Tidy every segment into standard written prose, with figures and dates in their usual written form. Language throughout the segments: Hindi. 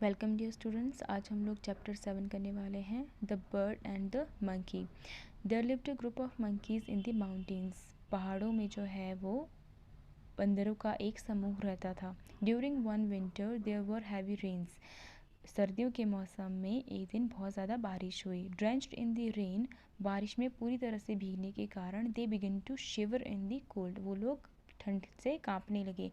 Welcome dear students. आज हम लोग चैप्टर 7 करने वाले हैं, the bird and the monkey. There lived a group of monkeys in the mountains. पहाड़ों में जो है वो बंदरों का एक समूह रहता था। During one winter there were heavy rains. सर्दियों के मौसम में एक दिन बहुत ज़्यादा बारिश हुई। ड्रेंच्ड इन द रेन, बारिश में पूरी तरह से भीगने के कारण they begin to shiver in the cold, वो लोग ठंड से कांपने लगे।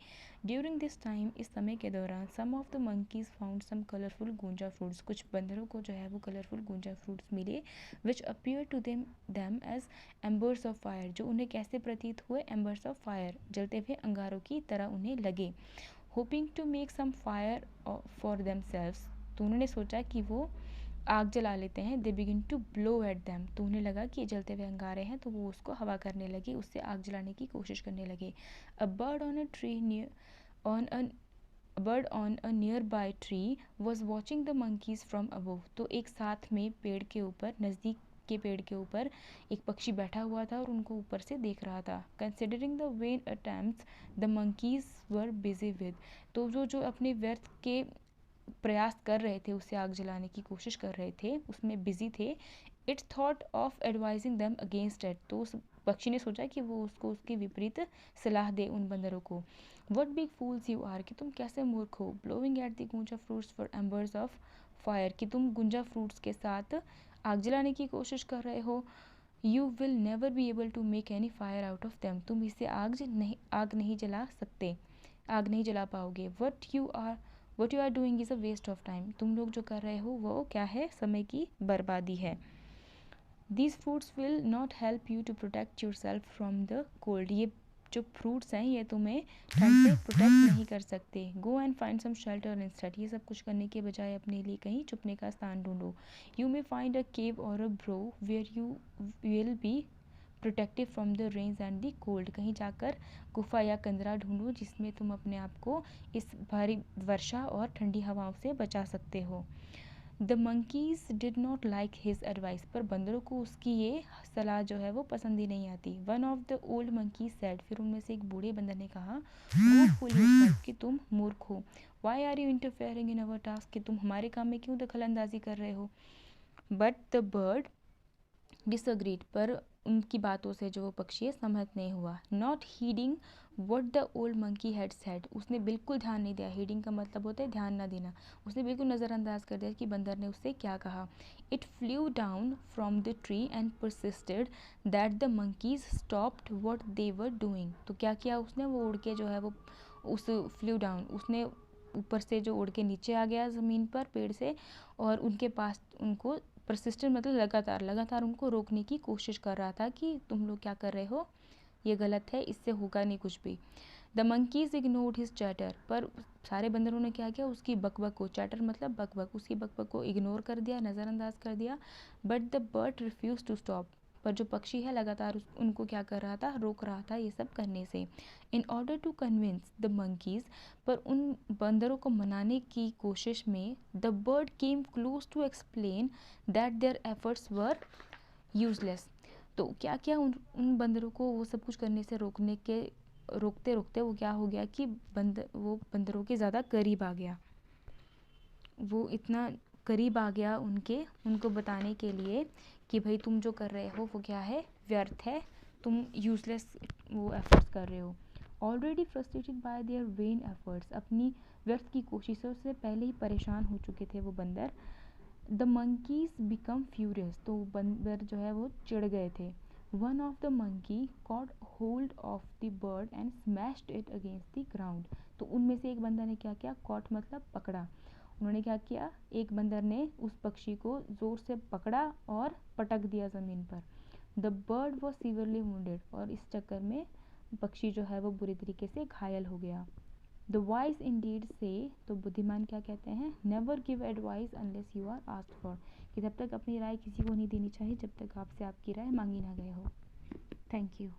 ड्यूरिंग दिस टाइम, इस समय के दौरान, some of the monkeys found some colourful gunja fruits. कुछ बंदरों को जो है वो कलरफुल गुंजा फ्रूट्स मिले, which appear to them as embers of fire. जो उन्हें कैसे प्रतीत हुए? एम्बर्स ऑफ फायर, जलते हुए अंगारों की तरह उन्हें लगे। Hoping to make some fire for themselves, तो उन्होंने सोचा कि वो आग जला लेते हैं। They begin to blow at them, तो उन्हें लगा कि जलते हुए अंगारे हैं, तो वो उसको हवा करने लगे, उससे आग जलाने की कोशिश करने लगे। A bird on a tree on a bird on a near by tree was watching the monkeys from above. तो एक साथ में पेड़ के ऊपर, नज़दीक के पेड़ के ऊपर एक पक्षी बैठा हुआ था और उनको ऊपर से देख रहा था। Considering the when attempts the monkeys were busy with, तो जो अपने व्यर्थ के प्रयास कर रहे थे, उससे आग जलाने की कोशिश कर रहे थे, उसमें बिजी थे। It's thought of advising them against it, तो उस पक्षी ने सोचा कि वो उसको उसके विपरीत सलाह दे उन बंदरों को। What big fools you are, कि तुम कैसे मूर्ख हो। Blowing at the gunja fruits for embers of fire, कि तुम गुंजा फ्रूट्स के साथ आग जलाने की कोशिश कर रहे हो। You will never be able to make any fire out of them, तुम इससे आग नहीं जला सकते, आग नहीं जला पाओगे। What you are doing is a waste of time, तुम लोग जो कर रहे हो वो क्या है? समय की बर्बादी है। These fruits will not help you to protect yourself from the cold, ये जो फ्रूट्स हैं ये तुम्हें ठंड से प्रोटेक्ट नहीं कर सकते। Go and find some shelter instead, ये सब कुछ करने के बजाय अपने लिए कहीं छुपने का स्थान ढूंढो। You may find a cave or a burrow where you will be protective from the rains and the cold, कहीं जाकर गुफा या कंदरा ढूंढो जिसमें तुम अपने आप को इस भारी वर्षा और ठंडी हवाओं से बचा सकते हो। The monkeys did not like his advice, पर बंदरों को उसकी ये सलाह जो है वो पसंद ही नहीं आती। One of the old monkeys said, फिर उनमें से एक बूढ़े बंदर ने कहा, गो फुल योरसेल्फ, कि तुम मूर्ख हो। Why are you interfering in our task, कि तुम हमारे काम में क्यों दखल अंदाजी कर रहे हो। बट द बर्ड डिसअग्रीड, पर उनकी बातों से जो वो पक्षी है सहमत नहीं हुआ। Not heading what the old monkey had said, उसने बिल्कुल ध्यान नहीं दिया। हीडिंग का मतलब होता है ध्यान ना देना। उसने बिल्कुल नज़रअंदाज कर दिया कि बंदर ने उससे क्या कहा। It flew down from the tree and persisted that the monkeys stopped what they were doing, तो क्या किया उसने? वो उड़ के जो है वो उस फ्लू डाउन, उसने ऊपर से जो उड़ के नीचे आ गया ज़मीन पर पेड़ से, और उनके पास उनको परसिस्टेंट मतलब लगातार उनको रोकने की कोशिश कर रहा था कि तुम लोग क्या कर रहे हो, ये गलत है, इससे होगा नहीं कुछ भी। The monkeys ignored his chatter, पर सारे बंदरों ने क्या किया? उसकी बकबक को, चैटर मतलब बकबक, उसकी बकबक को इग्नोर कर दिया, नज़रअंदाज कर दिया। But the bird refuse to stop, पर जो पक्षी है लगातार उनको क्या कर रहा था? रोक रहा था ये सब करने से। In order to convince the monkeys, पर उन बंदरों को मनाने की कोशिश में, the bird came close to explain that their efforts were useless, तो क्या किया? उन बंदरों को वो सब कुछ करने से रोकते रोकते वो क्या हो गया कि वो बंदरों के ज़्यादा करीब आ गया। वो इतना करीब आ गया उनको बताने के लिए कि भाई तुम जो कर रहे हो वो क्या है? व्यर्थ है, तुम यूजलेस वो एफर्ट्स कर रहे हो। Already frustrated bye there when efforts, अपनी व्यर्थ की कोशिशों से पहले ही परेशान हो चुके थे वो बंदर। द मंकीज बिकम फ्यूरियस, तो बंदर जो है वो चिढ़ गए थे। One of the monkey cot hold of the bird and smashed it against the ground, तो उनमें से एक बंदर ने क्या किया? कॉट मतलब पकड़ा। उन्होंने क्या किया? एक बंदर ने उस पक्षी को ज़ोर से पकड़ा और पटक दिया ज़मीन पर। The bird was severely wounded, और इस चक्कर में पक्षी जो है वो बुरी तरीके से घायल हो गया। द वाइज इंडीड से, तो बुद्धिमान क्या कहते हैं? Never give advice unless you are asked for, कि जब तक अपनी राय किसी को नहीं देनी चाहिए जब तक आपसे आपकी राय मांगी ना गए हो। Thank you.